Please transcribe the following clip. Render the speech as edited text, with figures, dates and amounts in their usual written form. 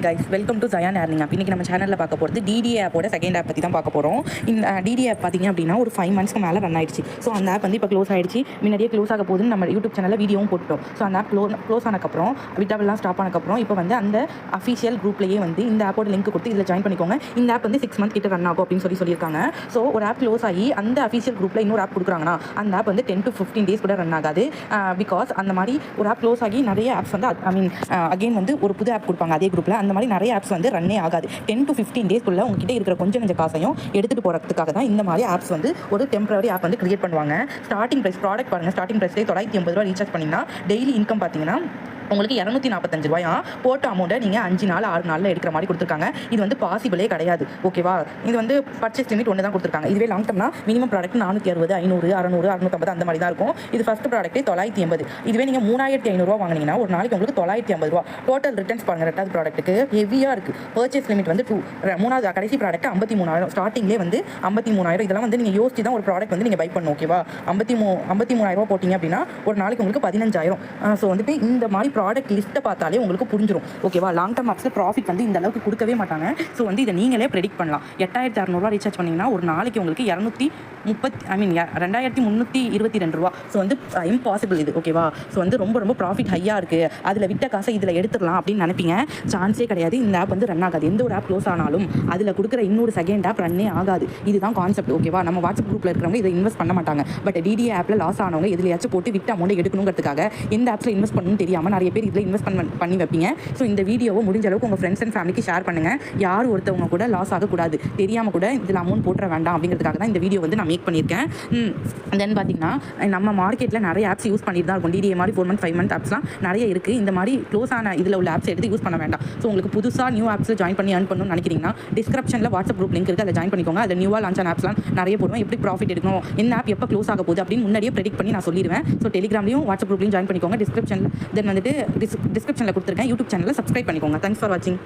Guys, welcome to Zion earning app. இன்றைக்கி நம்ம சேனலில் பார்க்க போகிறது டிடிஏ ஆப்போட செகண்ட் ஆப் பற்றி தான் பார்க்க போகிறோம். இந்த டிடிஏ ஆப் பார்த்திங்க அப்படின்னா ஒரு 5 மந்த்ஸ்க்கு மேலே ரன் ஆயிடுச்சு. ஸோ அந்த ஆப் வந்து இப்போ க்ளோஸ் ஆகிடுச்சு. முன்னாடியே க்ளோஸ் ஆக போகுதுன்னு நம்ம யூடியூப் சேனலில் வீடியோவும் போட்டோம். ஸோ அந்த ஆப் க்ளோஸ் ஆனதுக்கப்புறம் விட்டாவெல்லாம் ஸ்டாப் ஆனதுக்கப்புறம் இப்போ வந்து அந்த அஃபிஷியல் குரூப்லேயே வந்து இந்த ஆப்போட லிங்க் கொடுத்து இதில் ஜாயின் பண்ணிக்கோங்க. இந்த ஆப் வந்து 6 மந்த் கிட்ட ரன் ஆகும் அப்படின்னு சொல்லியிருக்காங்க. ஸோ ஒரு ஆப் க்ளோஸ் ஆகி அந்த அஃபிஷியல் குரூப்பில் இன்னொரு ஆப் கொடுக்குறாங்கன்னா அந்த ஆப் வந்து 10 to 15 days கூட ரன் ஆகாது. பிகாஸ் அந்த மாதிரி ஒரு ஆப் க்ளோஸ் ஆகி நிறைய ஆப்ஸ் வந்து அகைன் வந்து ஒரு புது ஆப் கொடுப்பாங்க அதே குரூப்பில். அந்த மாதிரி நிறைய ஆப்ஸ் வந்து ரன்னே ஆகாது. 10 to 15 daysக்குள்ள உங்ககிட்ட இருக்கிற கொஞ்சம் காசையும் எடுத்துகிட்டு போகிறதுக்காக தான் இந்த மாதிரி ஆப்ஸ் வந்து ஒரு டெம்பரரி ஆப் வந்து கிரியேட் பண்ணுவாங்க. ஸ்டார்டிங் ப்ரைஸ் ப்ராடக்ட் பாருங்கள், ஸ்டார்டிங் ப்ரைஸ்லேயே 980 ரூபா ரீசார்ஜ் பண்ணிங்கன்னா டெய்லி இன்கம் பார்த்தீங்கன்னா உங்களுக்கு 245 ரூபாயா போட்ட அமௌண்ட்டை நீங்கள் 5 நாள் 6 நாளில் எடுக்கிற மாதிரி கொடுத்துருக்காங்க. இது வந்து பாசிபிளே கிடையாது. ஓகேவா? இது வந்து பர்ச்சேஸ் லிமிட் ஒன்று தான் கொடுத்துருக்காங்க. இதுவே லாங் டர்ம்னா மினிமம் ப்ராடக்ட் 460, 500, 600, 650 அந்த மாதிரி தான் இருக்கும். இது ஃபஸ்ட் ப்ராடக்ட்டே 980. இதுவே நீங்கள் 3500 வாங்கினீங்கன்னா ஒரு நாளைக்கு உங்களுக்கு 950 ரூபா. டோட்டல் ரிட்டர்ன்ஸ் பாருங்கள், ரெண்டாவது ப்ராடக்ட்டுக்கு ஹெவியாக இருக்குது. பர்ச்சேஸ் லிமிட் வந்து 2. மூணாவது கடைசி ப்ராடக்ட் 53000. ஸ்டார்டிங்லேயே வந்து 53000. இதெல்லாம் வந்து நீங்கள் யோசிச்சு தான் ஒரு ப்ராடக்ட் வந்து நீங்கள் பை பண்ணணும். ஓகேவா? 53000 ரூபா போட்டிங்க அப்படின்னா ஒரு நாளைக்கு உங்களுக்கு 15000. ஸோ வந்துட்டு இந்த மாதிரி ப்ராடக்ட் லிஸ்ட்டை பார்த்தாலே உங்களுக்கு புரிஞ்சிடும். ஓகேவா? லாங் டர்ம் ஆப்ஸில் ப்ராஃபிட் வந்து இந்த அளவுக்கு கொடுக்கவே மாட்டாங்க. ஸோ வந்து இதை நீங்களே ப்ரெடிக்ட் பண்ணலாம். 8600 ரூபா ரீசார்ஜ் பண்ணிங்கன்னா ஒரு நாளைக்கு உங்களுக்கு 2322 ரூபா. ஸோ வந்து இம்பாசிபிள் இது. ஓகேவா? ஸோ வந்து ரொம்ப ப்ராஃபிட் ஹையாக இருக்குது, அதில் விட்ட காசை இதில் எடுத்துடலாம் அப்படின்னு நினைப்பீங்க. சான்ஸே கிடையாது. இந்த ஆப் வந்து ரன் ஆகாது. எந்த ஒரு ஆப் க்ளோஸ் ஆனாலும் அதில் கொடுக்குற இன்னொரு செகண்ட் ஆப் ரன்னே ஆகாது. இதுதான் கான்செப்ட். ஓகேவா? நம்ம வாட்ஸ்அப் குரூப்பில் இருக்கிறவங்க இதை இன்வெஸ்ட் பண்ண மாட்டாங்க. பட் டிடிஏ ஆப்பில் லாஸ் ஆனவங்க எதுலையாச்சும் போட்டு விட்ட அமௌண்ட் எடுக்கணுங்கிறதுக்காக எந்த ஆப்ஸில் இன்வெஸ்ட் பண்ணணும்னு தெரியாமல் நிறைய பேர் இதில் இன்வெஸ்ட் பண்ணி வைப்பீங்க. ஸோ இந்த வீடியோவை முடிஞ்ச அளவுக்கு உங்கள் ஃப்ரெண்ட்ஸ் அண்ட் ஃபேமிலிக்கு ஷேர் பண்ணுங்கள். யார் ஒருத்தவங்க கூட லாஸ் ஆகக்கூடாது, தெரியாமல் கூட இதில் அமௌண்ட் போட்டுற வேண்டாம் அப்படிங்கிறதுக்காக தான் இந்த வீடியோ வந்து நான் மேக் பண்ணியிருக்கேன். தென் பார்த்தீங்கன்னா நம்ம மார்க்கெட்டில் நிறைய ஆப்ஸ் யூஸ் பண்ணிட்டு தான் இருக்கும். டிடிஏ மாதிரி 4 month 5 month ஆப்ஸ்லாம் நிறைய இருக்குது. இந்த மாதிரி க்ளோஸ் ஆன இதில் உள்ள ஆப்ஸ் எடுத்து யூஸ் பண்ண வேண்டாம். ஸோ உங்களுக்கு புதுசாக நியூ ஆப்ஸில் ஜாயின் பண்ணி ஏர்ன் பண்ணணும்னு நினைக்கிறீங்கன்னா டிஸ்கிரிப்ஷனில் வாட்ஸ்அப் குரூப் லிங்க் இருக்குது, அதில் ஜாயின் பண்ணிக்கோங்க. அதில் நியூவாக லான்ச் ஆன ஆப்ஸ்லாம் நிறைய போடுவோம். எப்படி ப்ராஃபிட் எடுக்கணும், என்ன ஆப் எப்போ க்ளோஸ் ஆக போகுது அப்படின்னு முன்னாடியே ப்ரெடிக்ட் பண்ணி நான் சொல்லிடுவேன். ஸோ டெலிகிராம்லையும் வாட்ஸ்அப் குரூப்லையும் ஜாயின் பண்ணிக்கோங்க. டிஸ்கிரிப்ஷனில் வந்துட்டு டிஸ்கிரிப்ஷனில் கொடுத்துருக்கேன். யூடியூப் சேனலில் சப்ஸ்கிரைப் பண்ணிக்கோங்க. தேங்க்ஸ் ஃபார் வாட்சிங்.